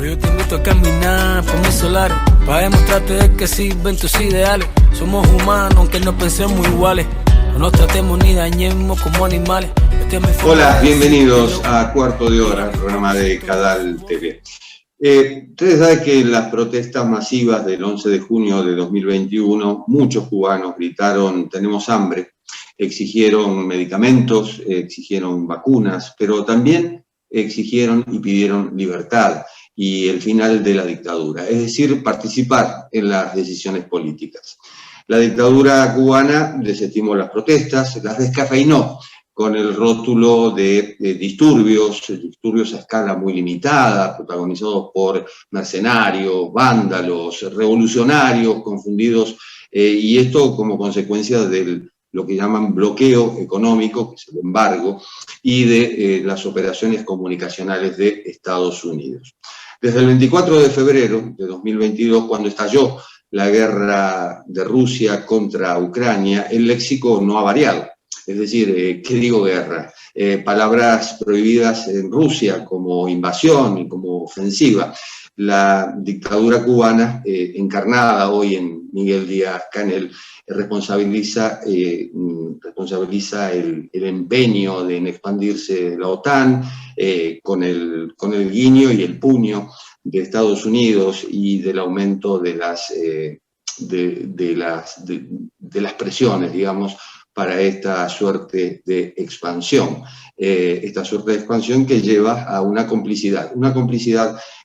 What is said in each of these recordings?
Hoy yo te invito a caminar por mis solares, para demostrarte de que sirven tus ideales. Somos humanos, aunque no pensemos iguales. No nos tratemos ni dañemos como animales. Hola, bienvenidos a Cuarto de Hora, el programa de Cadal TV. Ustedes saben que en las protestas masivas del 11 de junio de 2021, muchos cubanos gritaron "tenemos hambre", exigieron medicamentos, exigieron vacunas, pero también exigieron y pidieron libertad y el final de la dictadura, es decir, participar en las decisiones políticas. La dictadura cubana desestimó las protestas, las descafeinó con el rótulo de disturbios a escala muy limitada, protagonizados por mercenarios, vándalos, revolucionarios confundidos, y esto como consecuencia de lo que llaman bloqueo económico, que es el embargo, y de las operaciones comunicacionales de Estados Unidos. Desde el 24 de febrero de 2022, cuando estalló la guerra de Rusia contra Ucrania, el léxico no ha variado. Es decir, ¿qué digo guerra? Palabras prohibidas en Rusia como invasión y como ofensiva. La dictadura cubana, encarnada hoy en Miguel Díaz-Canel, responsabiliza el empeño en expandirse la OTAN con el guiño y el puño de Estados Unidos y del aumento de las presiones, digamos, para esta suerte de expansión. Que lleva a una complicidad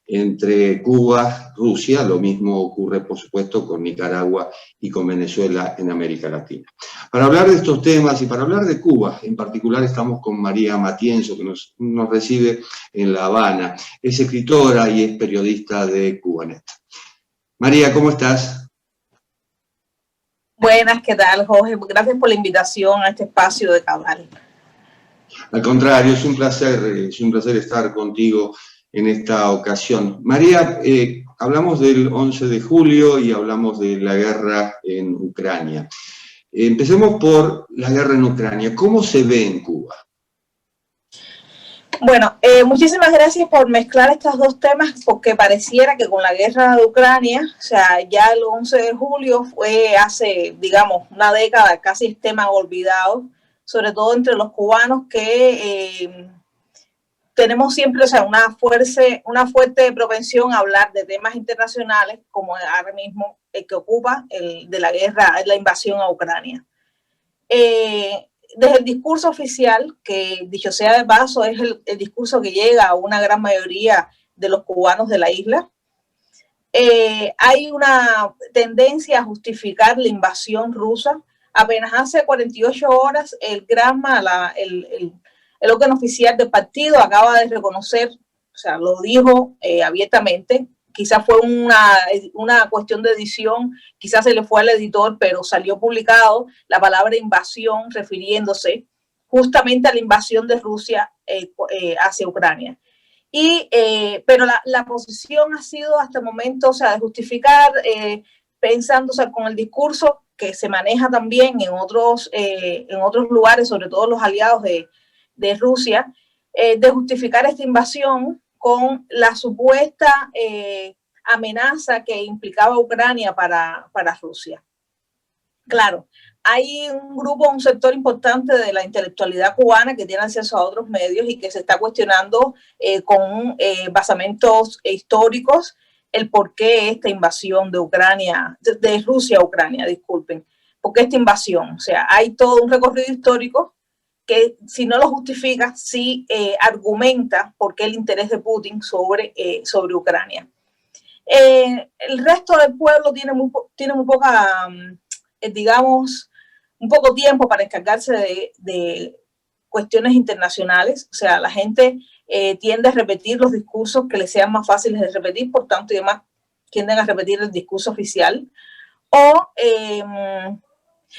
entre Cuba, Rusia. Lo mismo ocurre, por supuesto, con Nicaragua y con Venezuela en América Latina. Para hablar de estos temas y para hablar de Cuba, en particular, estamos con María Matienzo, que nos recibe en La Habana. Es escritora y es periodista de Cubanet. María, ¿cómo estás? Buenas, ¿qué tal, Jorge? Gracias por la invitación a este espacio de Cadal. Al contrario, es un placer estar contigo en esta ocasión. María, hablamos del 11 de julio y hablamos de la guerra en Ucrania. Empecemos por la guerra en Ucrania. ¿Cómo se ve en Cuba? Bueno, muchísimas gracias por mezclar estos dos temas, porque pareciera que con la guerra de Ucrania, o sea, ya el 11 de julio fue hace, digamos, una década, casi es tema olvidado, sobre todo entre los cubanos que tenemos siempre, o sea, una fuerte propensión a hablar de temas internacionales, como ahora mismo el que ocupa el de la guerra, la invasión a Ucrania. Desde el discurso oficial, que dicho sea de paso, es el discurso que llega a una gran mayoría de los cubanos de la isla, hay una tendencia a justificar la invasión rusa. Apenas hace 48 horas, el Granma, el órgano oficial del partido, acaba de reconocer, o sea, lo dijo abiertamente. Quizás fue una cuestión de edición, quizás se le fue al editor, pero salió publicado la palabra invasión, refiriéndose justamente a la invasión de Rusia hacia Ucrania. Pero la posición ha sido hasta el momento, o sea, de justificar, pensando, o sea, con el discurso que se maneja también en otros lugares, sobre todo los aliados de Rusia, de justificar esta invasión con la supuesta amenaza que implicaba Ucrania para Rusia. Claro, hay un sector importante de la intelectualidad cubana que tiene acceso a otros medios y que se está cuestionando con basamentos históricos el por qué esta invasión de Ucrania, de Rusia a Ucrania, disculpen, por qué esta invasión. O sea, hay todo un recorrido histórico que, si no lo justifica, sí argumenta por qué el interés de Putin sobre Ucrania. El resto del pueblo tiene muy poca, digamos, un poco tiempo para encargarse de cuestiones internacionales. O sea, la gente tiende a repetir los discursos que les sean más fáciles de repetir, por tanto, y además tienden a repetir el discurso oficial.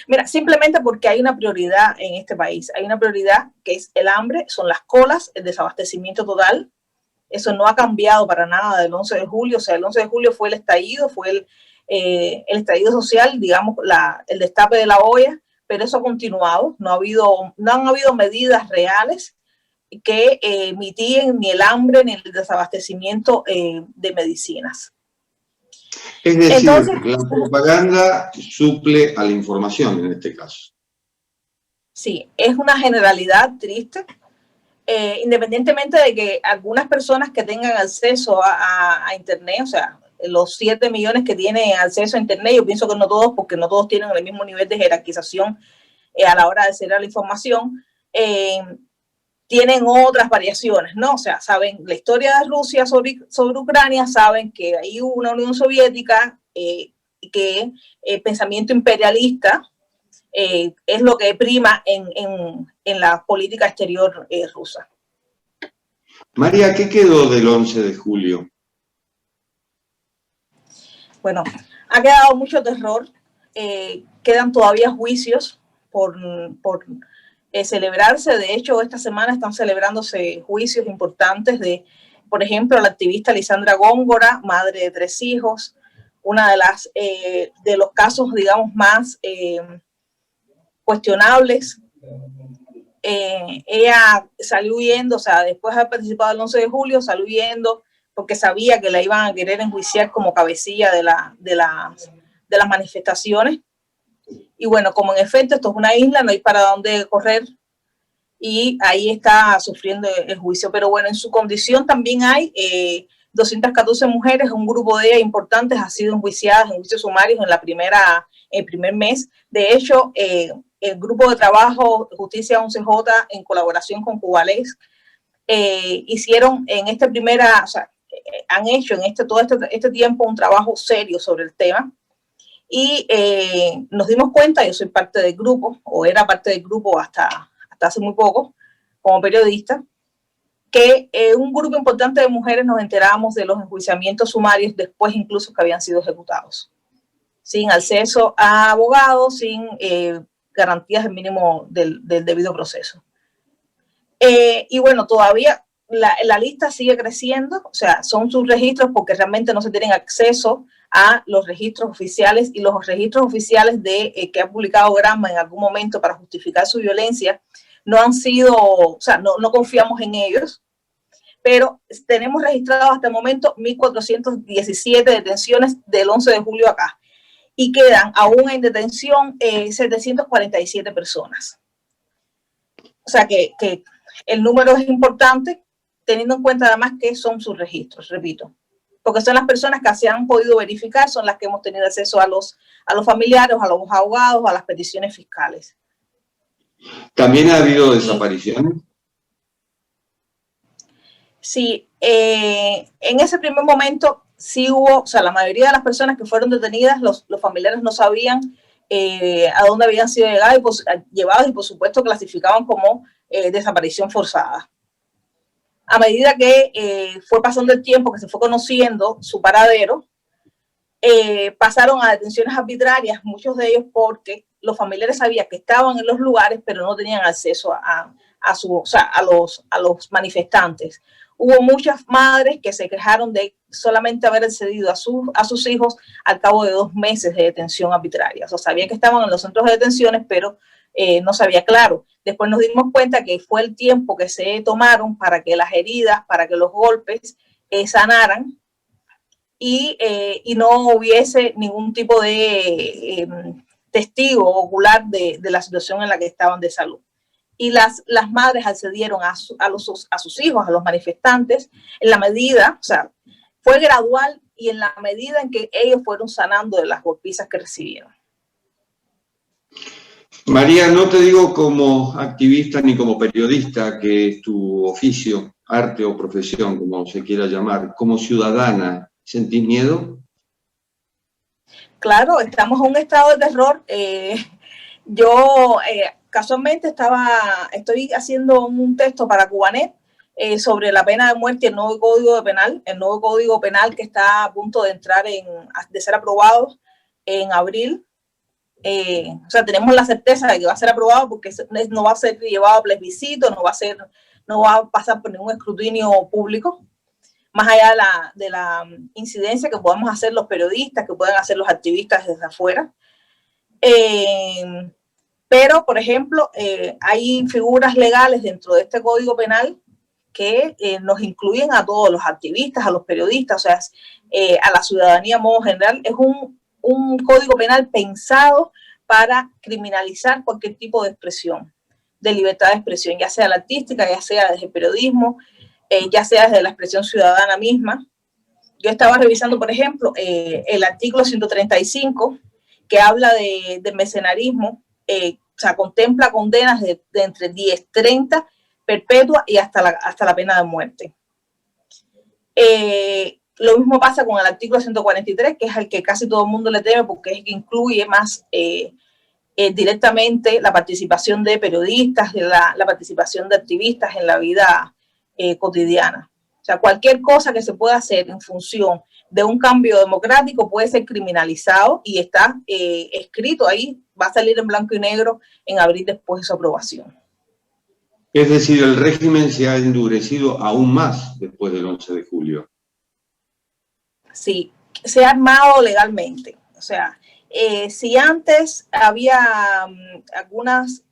Mira, simplemente porque hay una prioridad en este país. Hay una prioridad que es el hambre, son las colas, el desabastecimiento total. Eso no ha cambiado para nada del 11 de julio. O sea, el 11 de julio fue el estallido, fue el estallido social, digamos, el destape de la olla, pero eso ha continuado. No han habido medidas reales que mitiguen ni el hambre ni el desabastecimiento de medicinas. Es decir, entonces, la propaganda suple a la información en este caso. Sí, es una generalidad triste, independientemente de que algunas personas que tengan acceso a Internet, o sea, los 7 millones que tienen acceso a Internet, yo pienso que no todos, porque no todos tienen el mismo nivel de jerarquización a la hora de acceder a la información, tienen otras variaciones, ¿no? O sea, saben la historia de Rusia sobre Ucrania, saben que hay una Unión Soviética, que el pensamiento imperialista es lo que prima en la política exterior rusa. María, ¿qué quedó del 11 de julio? Bueno, ha quedado mucho terror, quedan todavía juicios por celebrarse. De hecho, esta semana están celebrándose juicios importantes de, por ejemplo, la activista Lisandra Góngora, madre de 3 hijos, una de los casos, digamos, más cuestionables. Ella salió huyendo, o sea, después de haber participado el 11 de julio, salió huyendo porque sabía que la iban a querer enjuiciar como cabecilla de las manifestaciones. Y bueno, como en efecto esto es una isla, no hay para dónde correr, y ahí está sufriendo el juicio. Pero bueno, en su condición también hay 214 mujeres, un grupo de ellas importantes ha sido enjuiciadas en juicios sumarios en el primer mes. De hecho, el grupo de trabajo Justicia 11J, en colaboración con Cubalex, hicieron en han hecho en todo este tiempo un trabajo serio sobre el tema. Y nos dimos cuenta, yo soy parte del grupo, o era parte del grupo hasta hace muy poco, como periodista, que un grupo importante de mujeres nos enterábamos de los enjuiciamientos sumarios después incluso que habían sido ejecutados, sin acceso a abogados, sin garantías del mínimo del debido proceso. Y bueno, todavía la lista sigue creciendo, o sea, son sus registros porque realmente no se tienen acceso a los registros oficiales, y los registros oficiales que ha publicado Granma en algún momento para justificar su violencia no han sido, o sea, no confiamos en ellos, pero tenemos registrados hasta el momento 1.417 detenciones del 11 de julio acá, y quedan aún en detención 747 personas. O sea que el número es importante, teniendo en cuenta además que son sus registros, repito, porque son las personas que se han podido verificar, son las que hemos tenido acceso a los familiares, a los abogados, a las peticiones fiscales. ¿También ha habido desapariciones? Sí, en ese primer momento sí hubo, o sea, la mayoría de las personas que fueron detenidas, los familiares no sabían a dónde habían sido llevados, y por supuesto clasificaban como desaparición forzada. A medida que fue pasando el tiempo, que se fue conociendo su paradero, pasaron a detenciones arbitrarias, muchos de ellos porque los familiares sabían que estaban en los lugares, pero no tenían acceso a los manifestantes. Hubo muchas madres que se quejaron de solamente haber accedido a sus hijos al cabo de 2 meses de detención arbitraria. O sea, sabían que estaban en los centros de detenciones, pero no sabía claro. Después nos dimos cuenta que fue el tiempo que se tomaron para que las heridas, para que los golpes sanaran, y no hubiese ningún tipo de testigo ocular de la situación en la que estaban de salud. Y las madres accedieron a sus hijos, a los manifestantes, en la medida, o sea, fue gradual, y en la medida en que ellos fueron sanando de las golpizas que recibieron. María, no te digo como activista ni como periodista, que es tu oficio, arte o profesión, como se quiera llamar, como ciudadana, ¿sentís miedo? Claro, estamos en un estado de terror. Yo casualmente estoy haciendo un texto para Cubanet sobre la pena de muerte y el nuevo código penal que está a punto de de ser aprobado en abril. O sea, tenemos la certeza de que va a ser aprobado porque no va a ser llevado a plebiscito, no va a pasar por ningún escrutinio público, más allá de la incidencia que podamos hacer los periodistas, que puedan hacer los activistas desde afuera. Pero, por ejemplo, hay figuras legales dentro de este Código Penal que nos incluyen a todos, los activistas, a los periodistas, o sea, a la ciudadanía a modo general. Es un código penal pensado para criminalizar cualquier tipo de expresión, de libertad de expresión, ya sea la artística, ya sea desde el periodismo, ya sea desde la expresión ciudadana misma. Yo estaba revisando, por ejemplo, el artículo 135, que habla de mecenarismo, o sea, contempla condenas de entre 10, 30, perpetua y hasta la pena de muerte. Lo mismo pasa con el artículo 143, que es el que casi todo el mundo le teme porque es el que incluye más directamente la participación de periodistas, la participación de activistas en la vida cotidiana. O sea, cualquier cosa que se pueda hacer en función de un cambio democrático puede ser criminalizado y está escrito ahí, va a salir en blanco y negro en abril después de su aprobación. Es decir, el régimen se ha endurecido aún más después del 11 de julio. Sí, se ha armado legalmente. O sea, si antes había algunos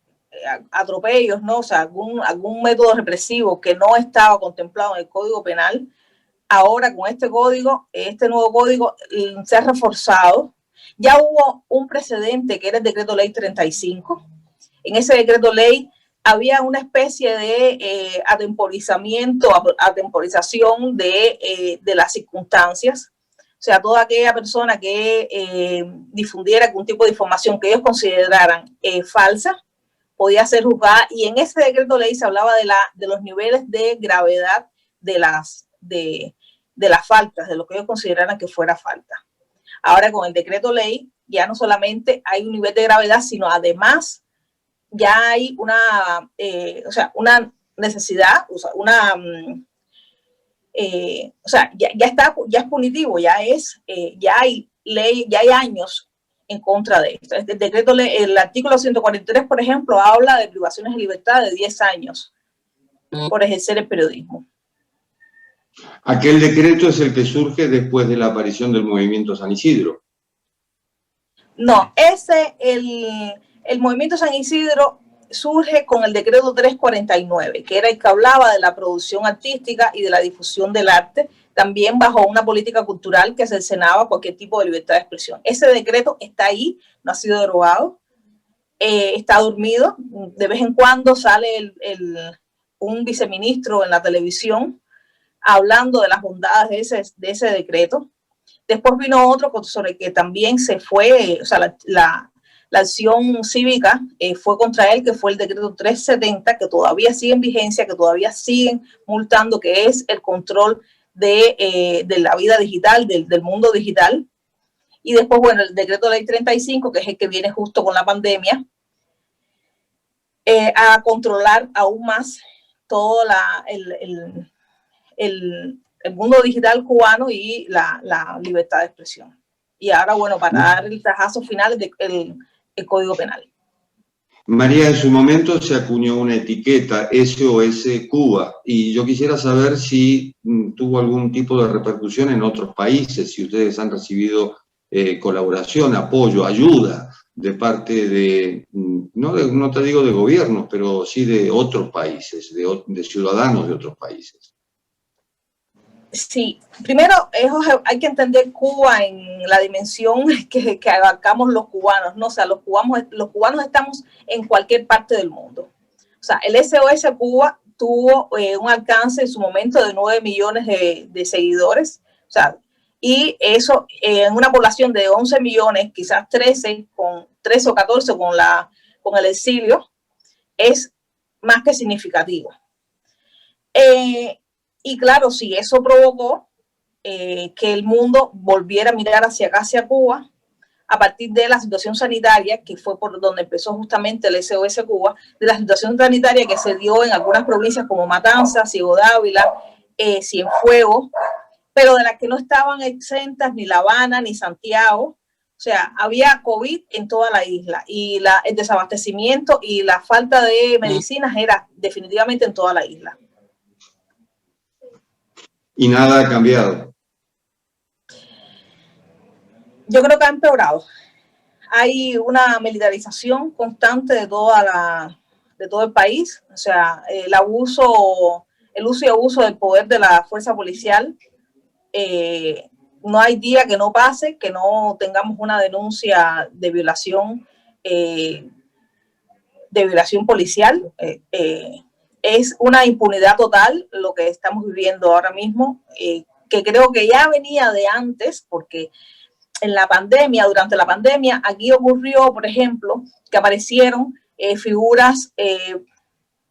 atropellos, ¿no? O sea, algún método represivo que no estaba contemplado en el Código Penal, ahora con este nuevo código se ha reforzado. Ya hubo un precedente que era el decreto ley 35. En ese decreto ley había una especie de atemporización de las circunstancias. O sea, toda aquella persona que difundiera algún tipo de información que ellos consideraran falsa podía ser juzgada, y en ese decreto ley se hablaba de los niveles de gravedad de las faltas, de lo que ellos consideraran que fuera falta. Ahora con el decreto ley ya no solamente hay un nivel de gravedad, sino además ya hay una necesidad, ya es punitivo, ya hay ley, ya hay años en contra de esto. El decreto ley, el artículo 143, por ejemplo, habla de privaciones de libertad de 10 años por ejercer el periodismo. Aquel decreto es el que surge después de la aparición del movimiento San Isidro. No, el movimiento San Isidro surge con el decreto 349, que era el que hablaba de la producción artística y de la difusión del arte, también bajo una política cultural que cercenaba cualquier tipo de libertad de expresión. Ese decreto está ahí, no ha sido derogado, está dormido. De vez en cuando sale un viceministro en la televisión hablando de las bondades de ese decreto. Después vino otro sobre el que también se fue, o sea, la acción cívica fue contra él, que fue el decreto 370, que todavía sigue en vigencia, que todavía siguen multando, que es el control de la vida digital, del mundo digital. Y después, bueno, el decreto ley 35, que es el que viene justo con la pandemia, a controlar aún más todo el mundo digital cubano y la libertad de expresión. Y ahora, bueno, para dar el tajazo final, el Código Penal. María, en su momento se acuñó una etiqueta, SOS Cuba, y yo quisiera saber si tuvo algún tipo de repercusión en otros países, si ustedes han recibido colaboración, apoyo, ayuda de parte de, no te digo de gobiernos, pero sí de otros países, de ciudadanos de otros países. Sí, primero hay que entender Cuba en la dimensión que abarcamos los cubanos, ¿no? O sea, los cubanos estamos en cualquier parte del mundo. O sea, el SOS Cuba tuvo un alcance en su momento de 9 millones de seguidores. O sea, y eso en una población de 11 millones, quizás 13 o 14 con el exilio, es más que significativo. Y claro, si eso provocó que el mundo volviera a mirar hacia acá, hacia Cuba, a partir de la situación sanitaria, que fue por donde empezó justamente el SOS Cuba, de la situación sanitaria que se dio en algunas provincias como Matanzas, Ciego Dávila, Cienfuegos, pero de las que no estaban exentas ni La Habana ni Santiago. O sea, había COVID en toda la isla y el desabastecimiento y la falta de medicinas era definitivamente en toda la isla. Y nada ha cambiado. Yo creo que ha empeorado. Hay una militarización constante de todo el país. O sea, el abuso el uso y abuso del poder de la fuerza policial. No hay día que no pase, que no tengamos una denuncia de violación policial. Es una impunidad total lo que estamos viviendo ahora mismo, que creo que ya venía de antes, porque durante la pandemia, aquí ocurrió, por ejemplo, que aparecieron figuras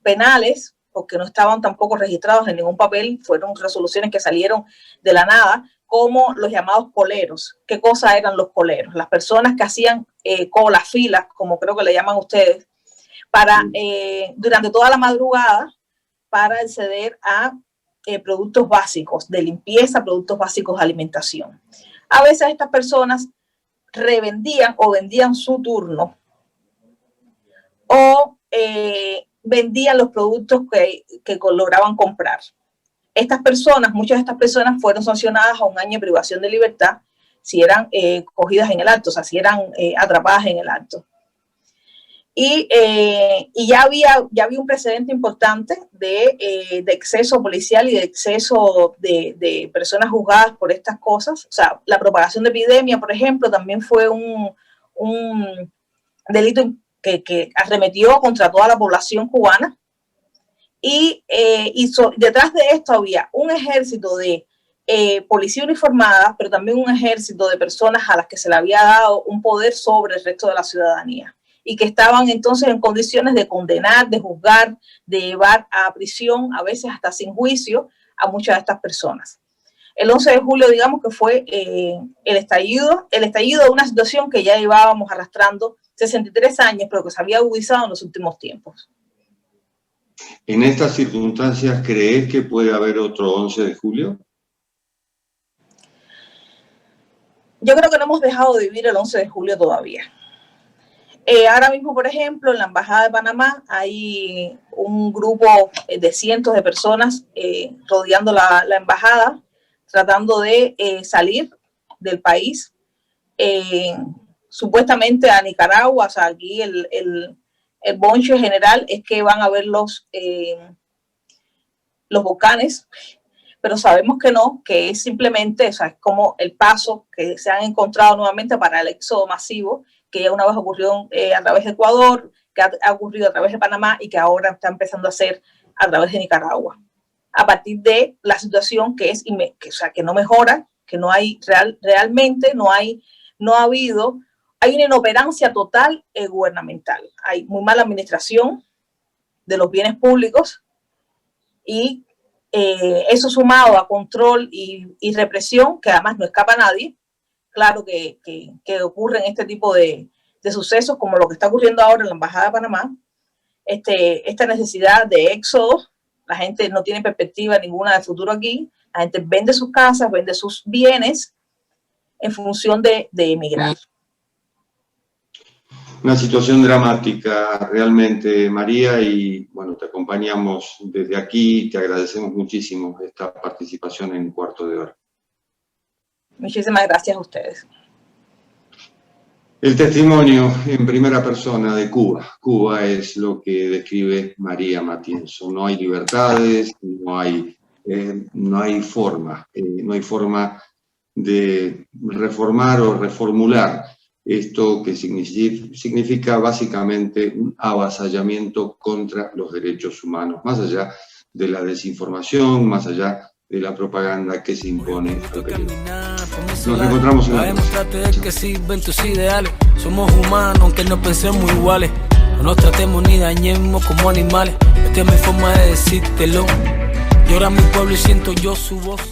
penales, porque no estaban tampoco registrados en ningún papel, fueron resoluciones que salieron de la nada, como los llamados coleros. ¿Qué cosa eran los coleros? Las personas que hacían colas, filas, como creo que le llaman ustedes, durante toda la madrugada para acceder a productos básicos de limpieza, productos básicos de alimentación. A veces estas personas revendían o vendían su turno o vendían los productos que lograban comprar. Muchas de estas personas fueron sancionadas a 1 año de privación de libertad si eran cogidas en el acto, o sea, si eran atrapadas en el acto. Y ya había un precedente importante de exceso policial y de exceso de personas juzgadas por estas cosas. O sea, la propagación de epidemia, por ejemplo, también fue un delito que arremetió contra toda la población cubana. Y detrás de esto había un ejército de policía uniformada, pero también un ejército de personas a las que se le había dado un poder sobre el resto de la ciudadanía, y que estaban entonces en condiciones de condenar, de juzgar, de llevar a prisión, a veces hasta sin juicio, a muchas de estas personas. El 11 de julio, digamos que fue el estallido de una situación que ya llevábamos arrastrando 63 años, pero que se había agudizado en los últimos tiempos. ¿En estas circunstancias crees que puede haber otro 11 de julio? Yo creo que no hemos dejado de vivir el 11 de julio todavía. Ahora mismo, por ejemplo, en la Embajada de Panamá hay un grupo de cientos de personas rodeando la embajada, tratando de salir del país, supuestamente a Nicaragua. O sea, aquí el bonche general es que van a ver los volcanes, pero sabemos que no, que es simplemente, o sea, es como el paso que se han encontrado nuevamente para el éxodo masivo, que ya una vez ocurrió a través de Ecuador, que ha ocurrido a través de Panamá y que ahora está empezando a hacer a través de Nicaragua. A partir de la situación que no mejora, que no hay realmente, hay una inoperancia total gubernamental. Hay muy mala administración de los bienes públicos y eso sumado a control y represión, que además no escapa a nadie. Claro que ocurren este tipo de sucesos como lo que está ocurriendo ahora en la Embajada de Panamá, esta necesidad de éxodo. La gente no tiene perspectiva ninguna de futuro aquí, la gente vende sus casas, vende sus bienes en función de emigrar. Una situación dramática realmente, María, y bueno, te acompañamos desde aquí, te agradecemos muchísimo esta participación en Cuarto de Hora. Muchísimas gracias a ustedes. El testimonio en primera persona de Cuba. Cuba es lo que describe María Matienzo. No hay libertades, no hay forma de reformar o reformular esto que significa básicamente un avasallamiento contra los derechos humanos, más allá de la desinformación, más allá de la propaganda que se impone al periodismo. Nos encontramos en la próxima. Que sirven tus ideales. Somos humanos, aunque no pensemos iguales. No nos tratemos ni dañemos como animales. Esta es mi forma de decírtelo. Llora mi pueblo y siento yo su voz.